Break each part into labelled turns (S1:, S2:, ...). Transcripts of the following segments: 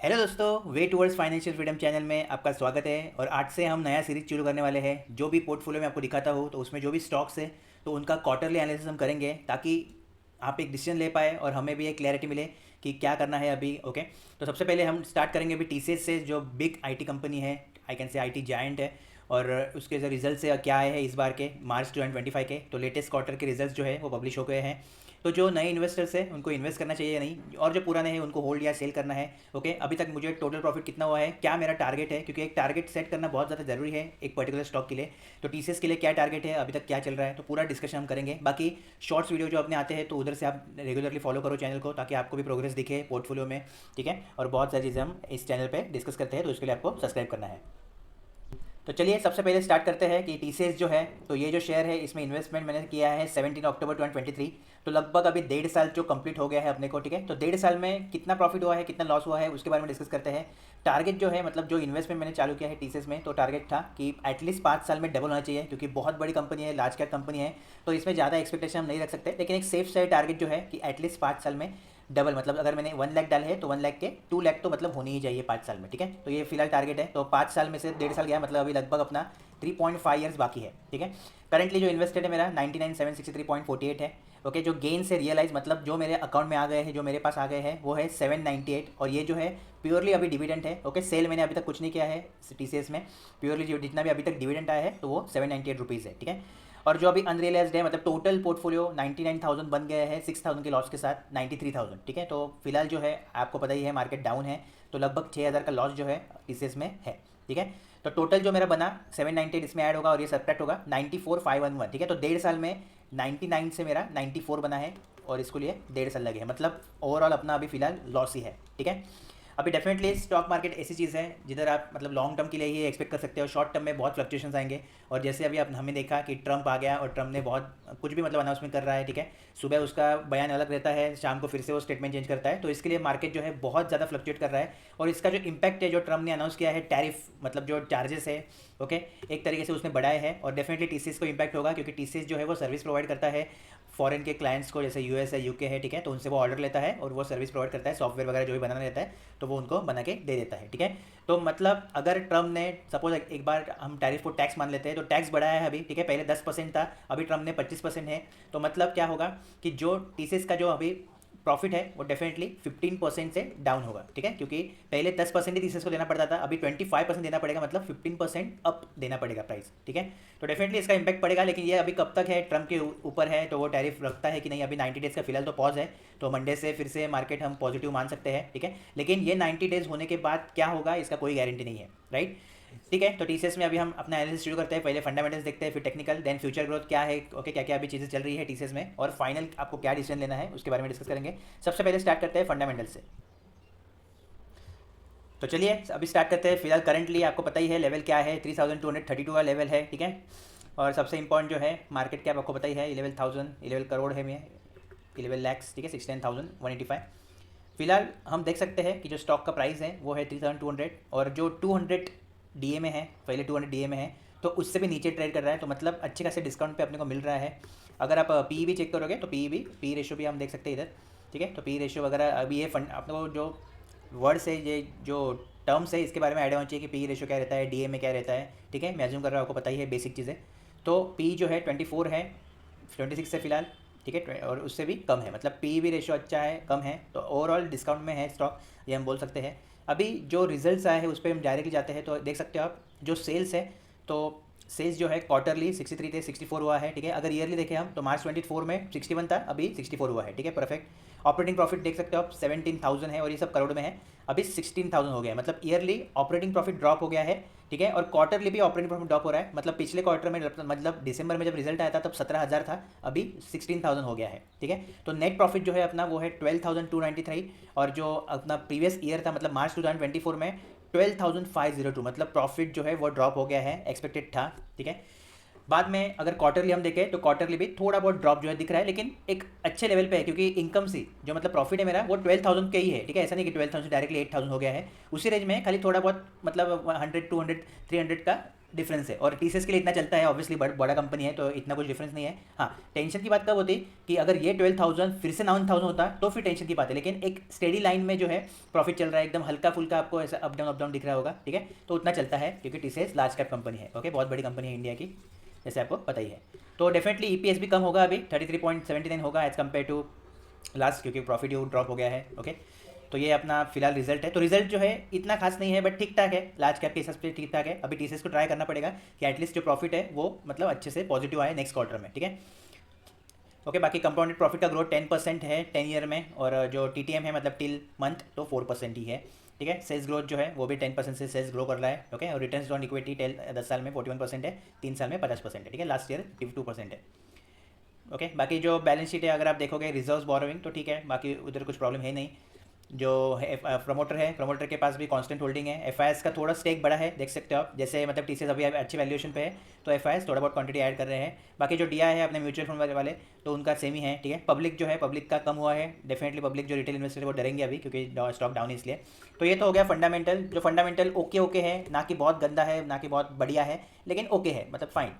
S1: Hello दोस्तों, वे towards financial freedom channel में आपका स्वागत है। और आज से हम नया सीरीज शुरू करने वाले हैं। जो भी पोर्टफोलियो में आपको दिखाता हूँ तो उसमें जो भी स्टॉक्स है तो उनका क्वार्टरली एनालिसिस हम करेंगे, ताकि आप एक डिसीजन ले पाए और हमें भी एक क्लैरिटी मिले कि क्या करना है अभी। ओके, तो सबसे पहले हम स्टार्ट करेंगे अभी टीसीएस से, जो बिग आईटी कंपनी है, I can say IT giant है। और उसके जो रिजल्ट से क्या आए हैं इस बार के मार्च 2025 के, तो लेटेस्ट क्वार्टर के रिजल्ट्स जो है वो पब्लिश हो गए हैं। तो जो नए इन्वेस्टर्स हैं उनको इन्वेस्ट करना चाहिए या नहीं, और जो पुराने हैं उनको होल्ड या सेल करना है। ओके, अभी तक मुझे टोटल प्रॉफिट कितना हुआ है, क्या मेरा टारगेट है, क्योंकि एक टारगेट सेट करना बहुत ज़्यादा ज़रूरी है एक पर्टिकुलर स्टॉक के लिए। तो टीसीएस के लिए क्या टारगेट है, अभी तक क्या चल रहा है, तो पूरा डिस्कशन हम करेंगे। बाकी शॉर्ट्स वीडियो जो अपने आते हैं तो उधर से आप रेगुलरली फॉलो करो चैनल को, ताकि आपको भी प्रोग्रेस दिखे पोर्टफोलियो में। ठीक है, और बहुत सारी चीज़ें हम इस चैनल पर डिस्कस करते हैं, तो उसके लिए आपको सब्सक्राइब करना है। तो चलिए सबसे पहले स्टार्ट करते हैं कि टीसीएस जो है, तो ये जो शेयर है इसमें इन्वेस्टमेंट मैंने किया है 17 अक्टूबर 2023। तो लगभग अभी 1.5 साल जो कंप्लीट हो गया है अपने को। ठीक है, तो 1.5 साल में कितना प्रॉफिट हुआ है, कितना लॉस हुआ है, उसके बारे में डिस्कस करते हैं। टारगेट जो है, मतलब जो इन्वेस्टमेंट मैंने चालू किया है टीसीएस में, तो टारगेट था कि एटलीस्ट 5 साल में डबल होना चाहिए, क्योंकि बहुत बड़ी कंपनी है, लार्ज कैप कंपनी है, तो इसमें ज़्यादा एक्सपेक्टेशन हम नहीं रख सकते। लेकिन एक सेफ साइड टारगेट जो है कि एटलीस्ट 5 साल में डबल, मतलब अगर मैंने 1 लाख डाले हैं तो 1 लाख के 2 लाख तो मतलब होनी ही चाहिए 5 साल में। ठीक है, तो ये फिलहाल टारगेट है। तो 5 साल में से 1.5 साल गया, मतलब अभी लगभग अपना 3.5 ईयर्स बाकी है। ठीक है, करंटली जो इन्वेस्टेड है मेरा 99,763.48 है। ओके, जो गेन से रियलाइज, मतलब जो मेरे अकाउंट में आ गए हैं, जो मेरे पास आ गए हैं, वो है 798। और ये जो है प्योरली अभी डिविडेंड है। ओके, सेल मैंने अभी तक कुछ नहीं किया है टीसीएस में। प्योरली जो जितना भी अभी तक डिविडेंड आया है तो वो 798 रुपीज़ है। ठीक है, और जो अभी अनरियलाइज्ड है, मतलब टोटल पोर्टफोलियो 99,000 बन गया है 6,000 के लॉस के साथ 93,000। ठीक है, तो फिलहाल जो है आपको पता ही है मार्केट डाउन है, तो लगभग 6,000 का लॉस जो है टीसीएस में है। ठीक है, तो टोटल जो मेरा बना 798 इसमें ऐड होगा और ये सब्ट्रैक्ट होगा 94,511। ठीक है, तो 1.5 साल में 99 से मेरा 94 बना है, और इसको लिए 1.5 साल लगे हैं, मतलब ओवरऑल अपना अभी फिलहाल लॉस ही है। ठीक है, अभी डेफिनेटली स्टॉक मार्केट ऐसी चीज़ है जिधर आप मतलब लॉन्ग टर्म के लिए ही एक्सपेक्ट कर सकते हो, शॉर्ट टर्म में बहुत फ्लक्चुएशंस आएंगे। और जैसे अभी आप हमें देखा कि ट्रंप आ गया और ट्रंप ने बहुत कुछ भी मतलब अनाउंसमेंट कर रहा है। ठीक है, सुबह उसका बयान अलग रहता है, शाम को फिर से वो स्टेटमेंट चेंज करता है, तो इसके लिए मार्केट जो है बहुत ज़्यादा फ्लक्चुएट कर रहा है। और इसका जो इम्पैक्ट है, जो ट्रंप ने अनाउंस किया है टैरिफ, मतलब जो चार्जेस है, ओके, एक तरीके से उसने बढ़ाए हैं, और डेफिनेटली टीसीएस को इम्पैक्ट होगा, क्योंकि टीसीएस जो है वो सर्विस प्रोवाइड करता है फॉरेन के क्लाइंट्स को, जैसे यूएस है, यूके है। ठीक है, तो उनसे वो ऑर्डर लेता है और वो सर्विस प्रोवाइड करता है, सॉफ्टवेयर वगैरह जो भी बनाना रहता है तो वो उनको बना के दे देता है। ठीक है, तो मतलब अगर ट्रम्प ने सपोज एक बार हम टैरिफ को टैक्स मान लेते हैं, तो टैक्स बढ़ाया है अभी। ठीक है, पहले 10% था, अभी ट्रम्प ने 25% है। तो मतलब क्या होगा कि जो टीसीएस का जो अभी प्रॉफिट है वो डेफिनेटली 15% से डाउन होगा। ठीक है, क्योंकि पहले 10% ही टीसीएस को देना पड़ता था, अभी 25% देना पड़ेगा, मतलब 15% अप देना पड़ेगा प्राइस। ठीक है, तो डेफिनेटली इसका इंपैक्ट पड़ेगा। लेकिन ये अभी कब तक है, ट्रम्प के ऊपर है, तो वो टैरिफ रखता है कि नहीं। अभी 90 डेज़ का फिलहाल तो पॉज है, तो मंडे से फिर से मार्केट हम पॉजिटिव मान सकते हैं। ठीक है, लेकिन ये 90 डेज़ होने के बाद क्या होगा इसका कोई गारंटी नहीं है, राइट। ठीक है, तो टीसीएस में अभी हम अपना एनालिसिस शुरू करते हैं। पहले फंडामेंटल्स देखते हैं, फिर टेक्निकल, देन फ्यूचर ग्रोथ क्या है, ओके, क्या क्या अभी चीज़ें चल रही है टीसीएस में, और फाइनल आपको क्या डिसीजन लेना है उसके बारे में डिस्कस करेंगे। सबसे पहले स्टार्ट करते हैं फंडामेंटल से। तो चलिए अभी स्टार्ट करते हैं। फिलहाल करंटली आपको पता ही है लेवल क्या है, 3,232 का लेवल है। ठीक है, और सबसे इंपॉर्टेंट जो है मार्केट कैप आपको पता ही है 11 करोड़ है, में 11 लैक्स। ठीक है, 69,185। फिलहाल हम देख सकते हैं कि जो स्टॉक का प्राइस है वो है 3,200, और जो 200 डीए में है, पहले 200 डीए में है, तो उससे भी नीचे ट्रेड कर रहा है, तो मतलब अच्छे खासे डिस्काउंट पे अपने को मिल रहा है। अगर आप पी भी चेक करोगे तो पी रेशियो भी हम देख सकते हैं इधर। ठीक है, तो पी रेशियो वगैरह अभी ये फंड अपने को जो वर्ड्स है, ये जो टर्म्स है, इसके बारे में आइडिया होना चाहिए कि पी रेशियो क्या रहता है, डीए में क्या रहता है। ठीक है, मैं अज्यूम कर रहा हूँ आपको पता ही है बेसिक चीज़ें। तो पी जो है 24 है, 26 है फिलहाल। ठीक है, और उससे भी कम है, मतलब पी भी रेशियो अच्छा है, कम है, तो ओवरऑल डिस्काउंट में है स्टॉक, ये हम बोल सकते हैं। अभी जो रिजल्ट्स आए हैं उस पर हम डायरेक्टली जाते हैं, तो देख सकते हो आप जो सेल्स है, तो सेल्स जो है क्वार्टरली 63 थे, 64 हुआ है। ठीक है, अगर ईयरली देखें हम तो मार्च 24 में 61 था, अभी 64 हुआ है। ठीक है, परफेक्ट। ऑपरेटिंग प्रॉफिट देख सकते हो आप 17,000 है, और ये सब करोड़ में है, अभी 16,000 हो गया है, मतलब ईयरली ऑपरेटिंग प्रॉफिट ड्रॉप हो गया है। ठीक है, और क्वार्टरली भी ऑपरेटिंग प्रॉफिट ड्रॉप हो रहा है, मतलब पिछले क्वार्टर में, मतलब दिसंबर में जब रिजल्ट आया था तब 17,000 था, अभी 16,000 हो गया है। ठीक है, तो नेट प्रॉफिट जो है अपना वो है 12,293, और जो अपना प्रीवियस ईयर था, मतलब मार्च 2024 में 12,502, मतलब प्रॉफिट जो है वो ड्रॉप हो गया है, एक्सपेक्टेड था। ठीक है, बाद में अगर क्वार्टरली हम देखें तो क्वार्टरली भी थोड़ा बहुत ड्रॉप जो है दिख रहा है, लेकिन एक अच्छे लेवल पे है, क्योंकि इनकम सी जो मतलब प्रॉफिट है मेरा वो 12,000 का ही है। ठीक है, ऐसा नहीं कि 12,000 डायरेक्टली 8,000 हो गया है, उसी रेंज में है, खाली थोड़ा बहुत मतलब 100, 200, 300 का डिफरेंस है। और टीसीएस के लिए इतना चलता है, ऑब्वियसली बड़ा कंपनी है तो इतना कुछ डिफरेंस नहीं है। हाँ, टेंशन की बात कब होती कि अगर ये 12,000 फिर से 9,000 होता तो फिर टेंशन की बात है, लेकिन एक स्टेडी लाइन में जो है प्रॉफिट चल रहा है, एकदम हल्का फुल्का आपको ऐसा अप डाउन दिख रहा होगा, ठीक है, तो उतना चलता है क्योंकि टीसीएस लार्ज कैप कंपनी है। ओके, बहुत बड़ी कंपनी है इंडिया की, जैसे आपको पता ही है। तो डेफिनेटली ईपीएस भी कम होगा, अभी 33.79 होगा एज़ कम्पेयर टू लास्ट, क्योंकि प्रॉफिट यू ड्रॉप हो गया है। ओके, तो ये अपना फिलहाल रिजल्ट है। तो रिजल्ट जो है इतना खास नहीं है, बट ठीक ठाक है, लार्ज कैप के हिसाब से ठीक ठाक है। अभी टीसीएस को ट्राई करना पड़ेगा कि एटलीस्ट जो प्रॉफिट है वो मतलब अच्छे से पॉजिटिव आए नेक्स्ट क्वार्टर में, ठीक है। ओके, बाकी कंपाउंडेड प्रॉफिट का ग्रोथ 10% है 10 ईयर में, और जो टीटीएम है मतलब टिल मंथ तो 4% ही है, ठीक है। सेल्स ग्रोथ जो है वो भी 10% से सेल्स ग्रो कर रहा है। ओके, और रिटर्न्स ऑन इक्विटी 10 साल में 41% है, 3 साल में 50% है, ठीक है। लास्ट ईयर 52% है। ओके, बाकी जो बैलेंस शीट है अगर आप देखोगे रिजर्व्स बोरोइंग तो ठीक है, बाकी उधर कुछ प्रॉब्लम है नहीं। जो प्रमोटर है, प्रमोटर के पास भी कांस्टेंट होल्डिंग है। एफआईएस का थोड़ा स्टेक बड़ा है, देख सकते हो आप, जैसे मतलब टीसीएस अभी अच्छी वैल्यूएशन पे है तो एफआईएस थोड़ा बहुत क्वांटिटी ऐड कर रहे हैं। बाकी जो डीआई है अपने म्यूचुअल फंड वाले तो उनका सेम ही है, ठीक है। पब्लिक जो है, पब्लिक का कम हुआ है, डेफिनेटली पब्लिक जो रिटेल इन्वेस्टर है वो डरेंगे अभी क्योंकि स्टॉक डाउन है इसलिए। तो ये तो हो गया फंडामेंटल। जो फंडामेंटल ओके ओके है, ना कि बहुत गंदा है ना कि बहुत बढ़िया है, लेकिन ओके है, मतलब फाइन,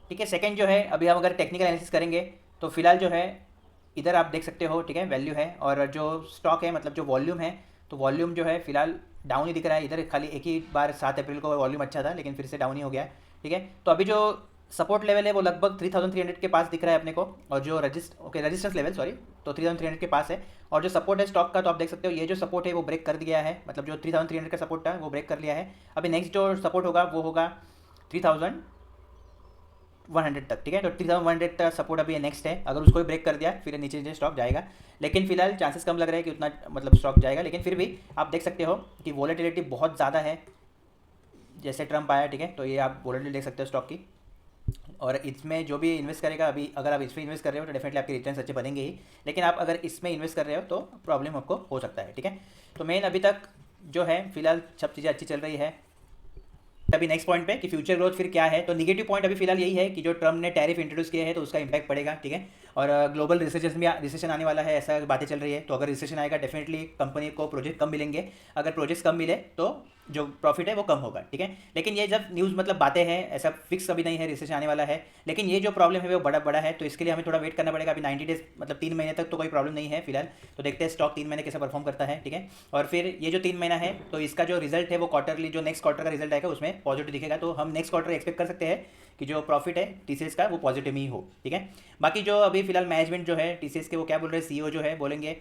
S1: ठीक है। सेकंड जो है, अभी हम अगर टेक्निकल एनालिसिस करेंगे तो फिलहाल जो है इधर आप देख सकते हो, ठीक है, वैल्यू है, और जो स्टॉक है मतलब जो वॉल्यूम है, तो वॉल्यूम जो है फिलहाल डाउन ही दिख रहा है। इधर खाली एक ही बार 7 अप्रैल को वॉल्यूम अच्छा था लेकिन फिर से डाउन ही हो गया, ठीक है। तो अभी जो सपोर्ट लेवल है वो लगभग 3,300 के पास दिख रहा है अपने को, और जो रेजिस्टेंस लेवल सॉरी तो 3,300 के पास है। और जो सपोर्ट है स्टॉक का तो आप देख सकते हो ये जो सपोर्ट है वो ब्रेक कर दिया है, मतलब जो 3,300 का सपोर्ट था वो ब्रेक कर लिया है। अभी नेक्स्ट जो सपोर्ट होगा वो होगा 3,100 तक, ठीक है। तो 3,100 का सपोर्ट अभी नेक्स्ट है, अगर उसको भी ब्रेक कर दिया फिर नीचे नीचे स्टॉक जाएगा, लेकिन फिलहाल चांसेस कम लग रहे हैं कि उतना मतलब स्टॉक जाएगा। लेकिन फिर भी आप देख सकते हो कि वॉलेटिलिटी बहुत ज़्यादा है, जैसे ट्रम्प आया, ठीक है, तो ये आप वॉलेटिलिटी देख सकते हो स्टॉक की। और इसमें जो भी इन्वेस्ट करेगा, अभी अगर आप इसमें इन्वेस्ट कर रहे हो तो डेफिनेटली आपके रिटर्न्स अच्छे बनेंगे ही, लेकिन आप अगर इसमें इन्वेस्ट कर रहे हो तो प्रॉब्लम आपको हो सकता है, ठीक है। तो मेन अभी तक जो है फिलहाल सब चीज़ें अच्छी चल रही है। अभी नेक्स्ट पॉइंट पे कि फ्यूचर ग्रोथ फिर क्या है, तो निगेटिव पॉइंट अभी फिलहाल यही है कि जो ट्रम्प ने टैरिफ इंट्रोड्यूस किया है तो उसका इंपैक्ट पड़ेगा, ठीक है। और ग्लोबल रिसेशन आने वाला है, ऐसा बातें चल रही है। तो अगर रिसेशन आएगा डेफिनेटली कंपनी को प्रोजेक्ट कम मिलेंगे, अगर प्रोजेक्ट्स कम मिले तो जो प्रॉफिट है वो कम होगा, ठीक है। लेकिन ये जब न्यूज़ मतलब बातें हैं, ऐसा फिक्स अभी नहीं है रिसेशन आने वाला है, लेकिन ये जो प्रॉब्लम है वो बड़ा बड़ा है, तो इसके लिए हमें थोड़ा वेट करना पड़ेगा। अभी 90 डेज मतलब 3 महीने तक तो कोई प्रॉब्लम नहीं है फिलहाल, तो देखते हैं स्टॉक 3 महीने कैसे परफॉर्म करता है, ठीक है। और फिर ये जो 3 महीना है तो इसका जो रिजल्ट है वो क्वार्टरली जो नेक्स्ट क्वार्टर का रिजल्ट आएगा उसमें पॉजिटिव दिखेगा, तो हम नेक्स्ट क्वार्टर एक्सपेक्ट कर सकते हैं कि जो प्रॉफिट है टीसीएस का वो पॉजिटिव ही हो, ठीक है। बाकी जो अभी फिलहाल मैनेजमेंट जो है टीसीएस के वो क्या बोल रहे हैं, सीईओ जो है बोलेंगे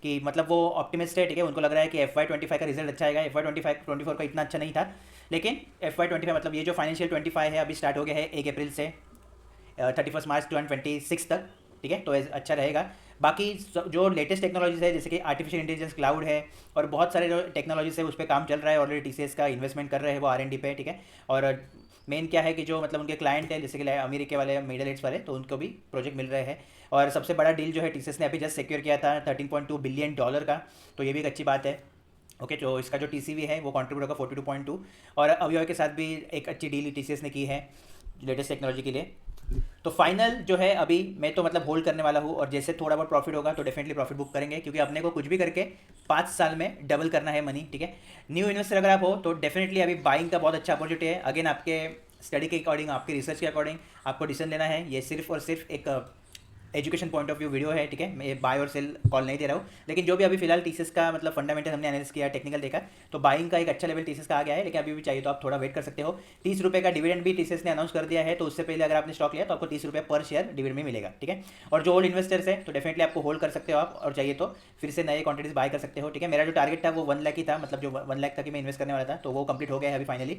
S1: कि मतलब वो ऑप्टिमिस्ट है, ठीक है। उनको लग रहा है कि FY25 का रिजल्ट अच्छा आएगा, FY24 का इतना अच्छा नहीं था, लेकिन FY25 मतलब ये जो फाइनेंशियल 25 है अभी स्टार्ट हो गया है 1 अप्रैल से 31 मार्च 2026 तक, ठीक है, तो अच्छा रहेगा। बाकी जो लेटेस्ट टेक्नोलॉजीज है जैसे कि आर्टिफिशियल इंटेलिजेंस, क्लाउड है, और बहुत सारे जो टेक्नोलॉजीज है उस पर काम चल रहा है ऑलरेडी, टीसीएस का इन्वेस्टमेंट कर रहे हैं वो R&D पे, ठीक है। और मेन क्या है कि जो मतलब उनके क्लाइंट है जैसे कि अमेरिका वाले, मिडल ईस्ट वाले, तो उनको भी प्रोजेक्ट मिल रहे हैं। और सबसे बड़ा डील जो है टीसीएस ने अभी जस्ट सिक्योर किया था $13.2 बिलियन का, तो ये भी एक अच्छी बात है। ओके, तो इसका जो टीसीवी है वो कॉन्ट्रीब्यूट होगा 42.2, और अवियो के साथ भी एक अच्छी डील टीसीएस ने की है लेटेस्ट टेक्नोलॉजी के लिए। तो फाइनल जो है अभी मैं तो मतलब होल्ड करने वाला हूँ, और जैसे थोड़ा बहुत प्रॉफिट होगा तो डेफिनेटली प्रॉफिट बुक करेंगे, क्योंकि अपने को कुछ भी करके 5 साल में डबल करना है मनी, ठीक है। न्यू इन्वेस्टर अगर आप हो तो डेफिनेटली अभी बाइंग का बहुत अच्छा अपॉर्चुनिटी है। अगेन आपके स्टडी के अकॉर्डिंग, आपके रिसर्च के अकॉर्डिंग आपको डिसीजन लेना है। ये सिर्फ और सिर्फ एक education point of view video है, ठीक है। मैं ये बाय और सेल कॉल नहीं दे रहा हूँ, लेकिन जो भी अभी फिलहाल टीसीएस का मतलब फंडामेंटल हमने एनालिसिस किया, टेक्निकल देखा, तो बाइंग का एक अच्छा लेवल टीसीएस का आ गया है, लेकिन अभी भी चाहिए तो आप थोड़ा वेट कर सकते हो। 30 रुपये का डिविडेंड भी टीसीएस ने अनाउंस कर दिया है, तो उससे पहले अगर आपने स्टॉक लिया तो आपको 30 रुपये पर शेयर डिविडेंड में मिलेगा, ठीक है। और जो ओल्ड इन्वेस्टर्स है तो डेफिनेटली आपको होल्ड कर सकते हो आप, और चाहिए तो फिर से नए क्वांटिटीज बाय कर सकते हो, ठीक है। मेरा जो टारगेट था वो 1 लाख ही था, मतलब जो 1 लाख तक ही मैं इन्वेस्ट करने वाला था, तो वो कंप्लीट हो गया है अभी फाइनली,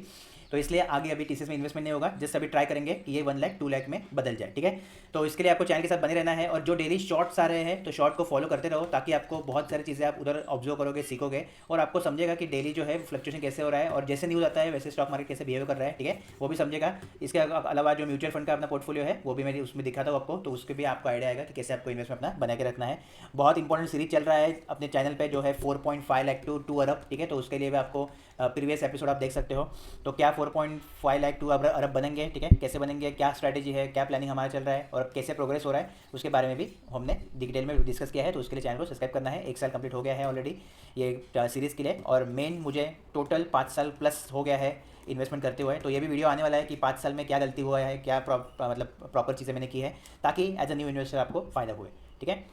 S1: तो इसलिए आगे अभी टीसीएस में इन्वेस्टमेंट नहीं होगा। जस्ट अभी ट्राई करेंगे कि ये 1 लाख 2 लाख में बदल जाए, ठीक है। तो इसके लिए आपको चैनल के साथ बने रहना है, और जो डेली शॉर्ट्स आ रहे हैं तो शॉर्ट को फॉलो करते रहो, ताकि आपको बहुत सारी चीज़ें आप उधर ऑब्जर्व करोगे, सीखोगे, और आपको समझेगा कि डेली जो है फ्लक्चुएशन कैसे हो रहा है, और जैसे न्यूज़ आता है वैसे स्टॉक मार्केट कैसे बिहेव कर रहा है, ठीक है, वो भी समझेगा। इसके अलावा जो म्यूचुअल फंड का अपना पोर्टफोलियो है वो भी मैं उसमें दिखाता हूँ आपको, तो उसके भी आपको आइडिया आएगा कि कैसे आपको इन्वेस्टमेंट अपना बना के रखना है। बहुत इंपॉर्टेंट सीरीज चल रहा है अपने चैनल पर जो है 4.5 लाख टू 2 अरब, ठीक है, तो उसके लिए भी आपको प्रीवियस एपिसोड आप देख सकते हो। तो क्या 4.5 लाख 2 अरब बनेंगे, ठीक है, कैसे बनेंगे, क्या स्ट्रैटेजी है, क्या प्लानिंग हमारा चल रहा है, और कैसे प्रोग्रेस हो रहा है, उसके बारे में भी हमने डिटेल में डिस्कस किया है। तो उसके लिए चैनल को सब्सक्राइब करना है। 1 साल कंप्लीट हो गया है ऑलरेडी ये सीरीज़ के लिए, और मेन मुझे टोटल 5 साल प्लस हो गया है इन्वेस्टमेंट करते हुए। तो ये भी वीडियो आने वाला है कि 5 साल में क्या गलती हुआ है, क्या मतलब प्रॉपर चीज़ें मैंने की है, ताकि एज अ न्यू इन्वेस्टर आपको फ़ायदा हुए। ठीक है।